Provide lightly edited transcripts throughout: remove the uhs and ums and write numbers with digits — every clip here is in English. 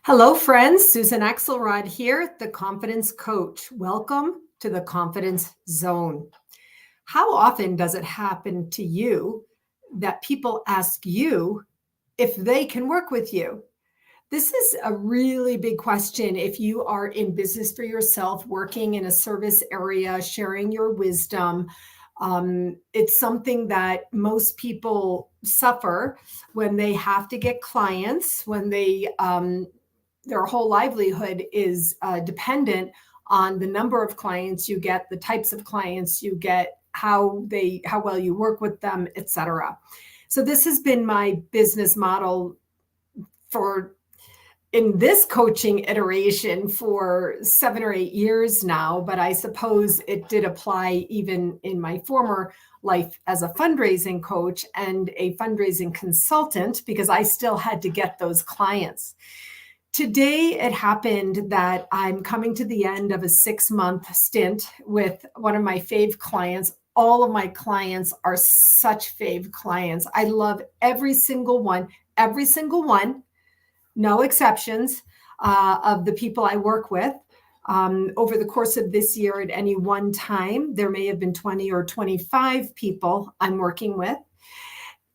Hello, friends. Susan Axelrod here, the Confidence Coach. Welcome to the Confidence Zone. How often does it happen to you that people ask you if they can work with you? This is a really big question if you are in business for yourself, working in a service area, sharing your wisdom. It's something that most people suffer when they have to get clients, when their whole livelihood is dependent on the number of clients you get, the types of clients you get, how well you work with them, etc. So this has been my business model for in this coaching iteration for 7 or 8 years now, but I suppose it did apply even in my former life as a fundraising coach and a fundraising consultant because I still had to get those clients. Today, it happened that I'm coming to the end of a 6-month stint with one of my fave clients. All of my clients are such fave clients. I love every single one, no exceptions, of the people I work with. Over the course of this year, at any one time, there may have been 20 or 25 people I'm working with.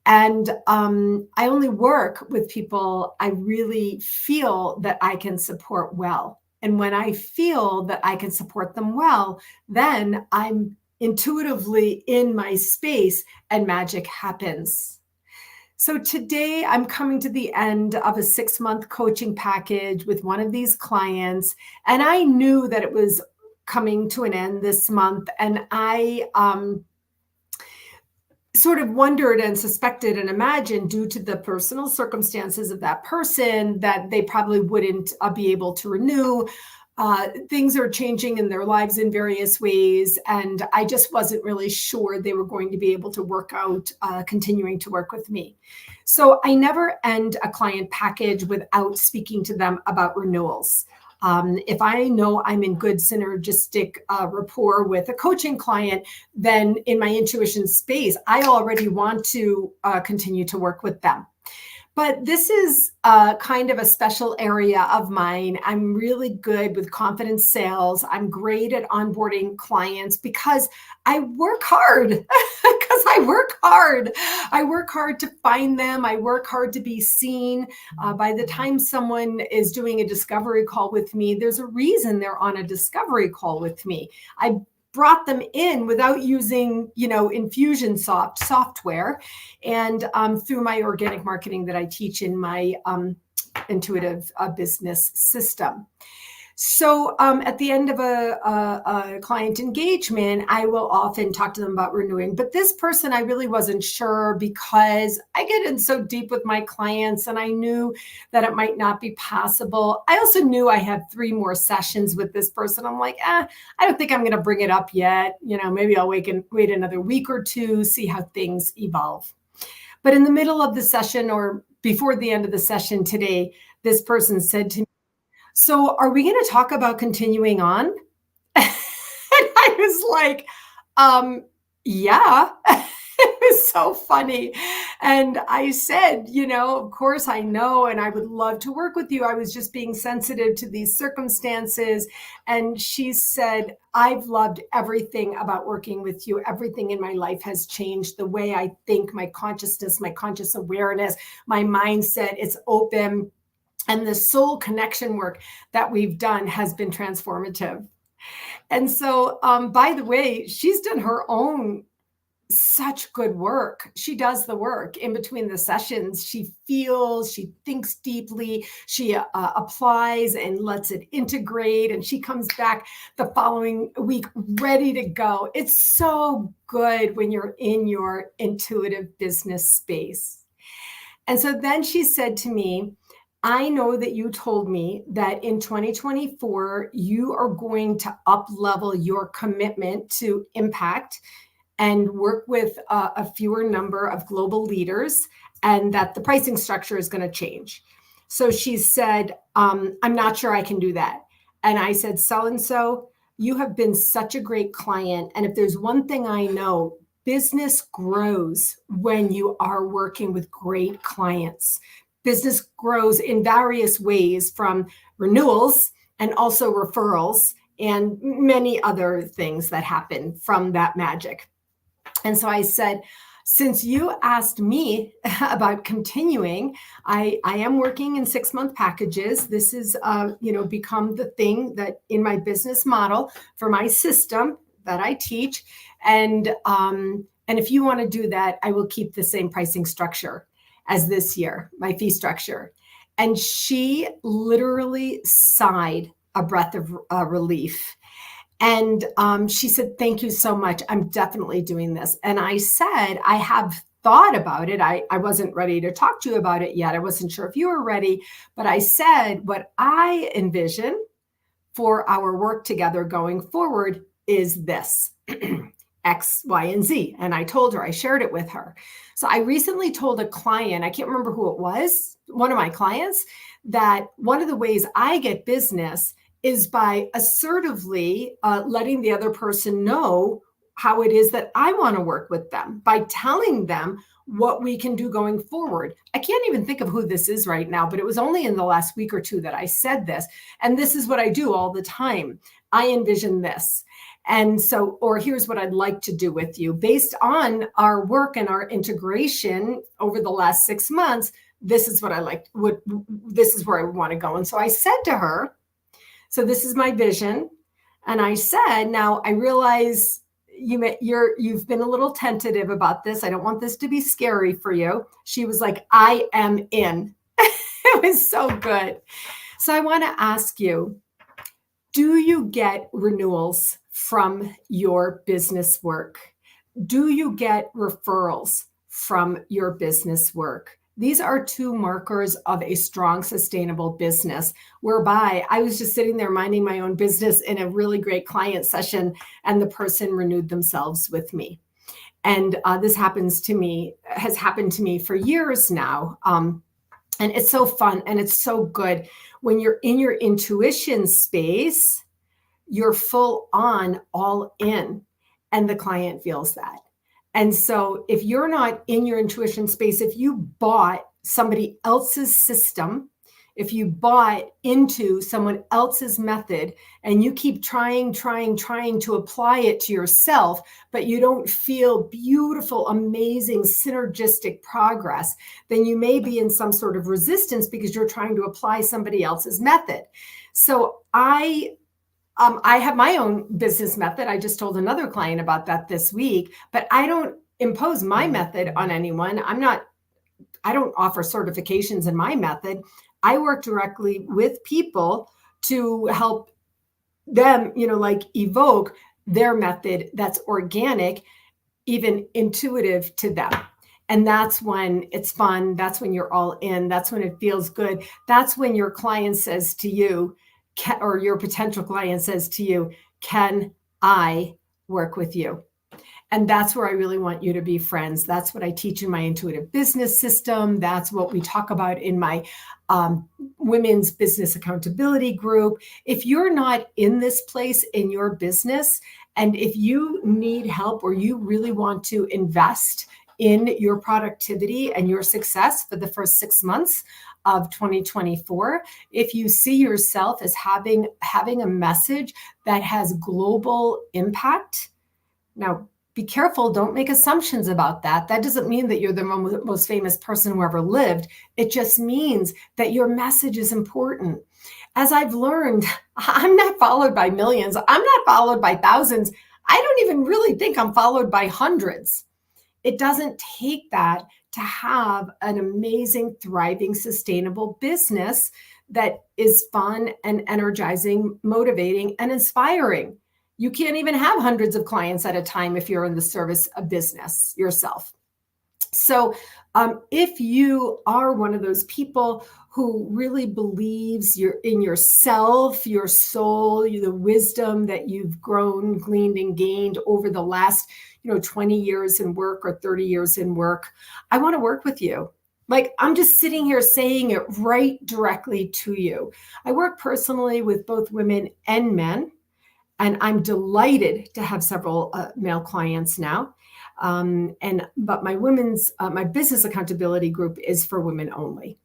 And I only work with people I really feel that I can support well. And when I feel that I can support them well, then I'm intuitively in my space and magic happens. So today I'm coming to the end of a 6-month coaching package with one of these clients. And I knew that it was coming to an end this month. And I sort of wondered and suspected and imagined, due to the personal circumstances of that person, that they probably wouldn't be able to renew. Things are changing in their lives in various ways, and I just wasn't really sure they were going to be able to work out continuing to work with me. So I never end a client package without speaking to them about renewals. If I know I'm in good synergistic rapport with a coaching client, then in my intuition space, I already want to continue to work with them. But this is kind of a special area of mine. I'm really good with confidence sales. I'm great at onboarding clients because I work hard. I work hard to find them. I work hard to be seen. By the time someone is doing a discovery call with me, there's a reason they're on a discovery call with me. I brought them in without using, Infusionsoft software, and through my organic marketing that I teach in my intuitive business system. So at the end of a client engagement, I will often talk to them about renewing. But this person, I really wasn't sure because I get in so deep with my clients and I knew that it might not be possible. I also knew I had 3 more sessions with this person. I'm like, I don't think I'm going to bring it up yet. Maybe I'll wait another week or 2, see how things evolve. But in the middle of the session, or before the end of the session today, this person said to me, "So are we going to talk about continuing on?" And I was like, yeah. It was so funny. And I said, of course I know, and I would love to work with you. I was just being sensitive to these circumstances. And she said, "I've loved everything about working with you. Everything in my life has changed. The way I think, my consciousness, my conscious awareness, my mindset, it's open. And the soul connection work that we've done has been transformative." And so, by the way, she's done her own such good work. She does the work in between the sessions. She feels, she thinks deeply, she applies and lets it integrate. And she comes back the following week ready to go. It's so good when you're in your intuitive business space. And so then she said to me, "I know that you told me that in 2024, you are going to up-level your commitment to impact and work with a fewer number of global leaders, and that the pricing structure is going to change." So she said, "I'm not sure I can do that." And I said, "So-and-so, you have been such a great client. And if there's one thing I know, business grows when you are working with great clients. business grows in various ways, from renewals and also referrals and many other things that happen from that magic. And so I said, since you asked me about continuing, I am working in 6-month packages. This is, become the thing that in my business model for my system that I teach. And if you want to do that, I will keep the same pricing structure as this year, my fee structure. And she literally sighed a breath of relief. And she said, thank you so much. I'm definitely doing this. And I said, I have thought about it. I wasn't ready to talk to you about it yet. I wasn't sure if you were ready, but I said, what I envision for our work together going forward is this. X, Y, and Z. And I told her, I shared it with her. So I recently told a client, I can't remember who it was, one of my clients, that one of the ways I get business is by assertively letting the other person know how it is that I want to work with them, by telling them what we can do going forward. I can't even think of who this is right now, but it was only in the last week or two that I said this. And this is what I do all the time. I envision this. And so, or here's what I'd like to do with you. Based on our work and our integration over the last 6 months, this is what I like, this is where I want to go. And so I said to her, so this is my vision. And I said, now I realize you've been a little tentative about this. I don't want this to be scary for you. She was like, I am in. It was so good. So I want to ask you, do you get renewals from your business work? Do you get referrals from your business work? These are two markers of a strong, sustainable business, whereby I was just sitting there minding my own business in a really great client session, and the person renewed themselves with me. And this has happened to me for years now. And it's so fun and it's so good. When you're in your intuition space, you're full on, all in, and the client feels that. And so if you're not in your intuition space, if you bought somebody else's system, if you bought into someone else's method and you keep trying to apply it to yourself, but you don't feel beautiful, amazing, synergistic progress, then you may be in some sort of resistance because you're trying to apply somebody else's method. So I have my own business method. I just told another client about that this week, but I don't impose my method on anyone. I don't offer certifications in my method. I work directly with people to help them, evoke their method that's organic, even intuitive to them. And that's when it's fun. That's when you're all in. That's when it feels good. That's when your client says to you, or your potential client says to you, can I work with you? And that's where I really want you to be friends. That's what I teach in my intuitive business system. That's what we talk about in my women's business accountability group. If you're not in this place in your business, and if you need help or you really want to invest in your productivity and your success for the first 6 months of 2024, if you see yourself as having a message that has global impact, now be careful, don't make assumptions about that. That doesn't mean that you're the most famous person who ever lived. It just means that your message is important. As I've learned, I'm not followed by millions. I'm not followed by thousands. I don't even really think I'm followed by hundreds. It doesn't take that to have an amazing, thriving, sustainable business that is fun and energizing, motivating, and inspiring. You can't even have hundreds of clients at a time if you're in the service of business yourself. So if you are one of those people who really believes you're in yourself, your soul, the wisdom that you've grown, gleaned, and gained over the last 20 years in work or 30 years in work, I want to work with you. Like, I'm just sitting here saying it right directly to you. I work personally with both women and men, and I'm delighted to have several male clients now. But my business accountability group is for women only.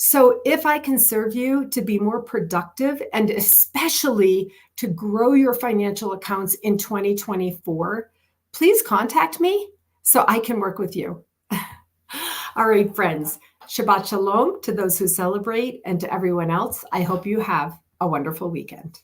So if I can serve you to be more productive and especially to grow your financial accounts in 2024, please contact me so I can work with you. All right, friends, Shabbat Shalom to those who celebrate, and to everyone else, I hope you have a wonderful weekend.